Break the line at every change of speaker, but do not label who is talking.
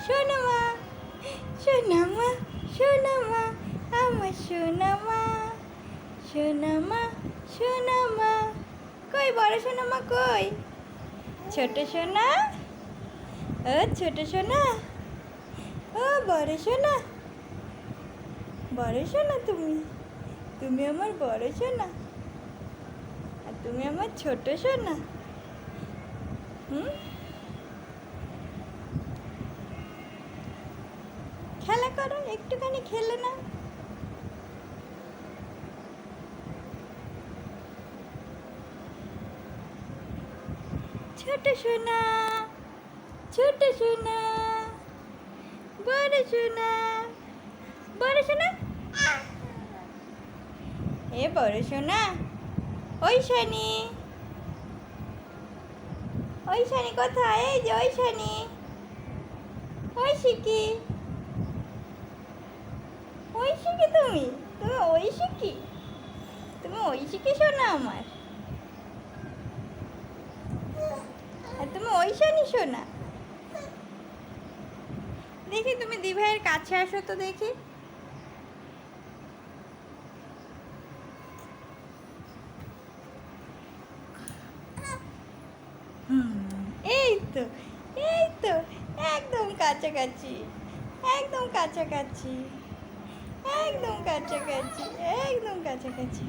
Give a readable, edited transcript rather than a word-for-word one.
সোনা মা, সোনা মা, সোনা মা, আমার সোনা মা, সোনা মা, সোনা মা। কই বড় সোনা মা কই? ছোট সোনা, ও ছোট সোনা, ও বড় সোনা, বড় সোনা তুমি, তুমি আমার বড় সোনা আর তুমি আমার ছোট সোনা। খেলা করো, একটুখানি খেলে না। ছোট সোনা, ছোট সোনা, বড় সোনা, বড় সোনা, এ বড় সোনা, ওই শানি, ওই শানি কোথায়? এই যে ওই শানি, ওই শিকি, ওই শিকি তুমি, তুমি ওই শিকি, তুমি ওই শিকি সোনা আমার, আর তুমি ওই শানি সোনা। দেখি তুমি দিভাইয়ের কাছে আসো তো দেখি। এই তো, এই তো, একদম কাছাকাছি, একদম কাছাকাছি, একদম কাছাকাছি, একদম কাছাকাছি।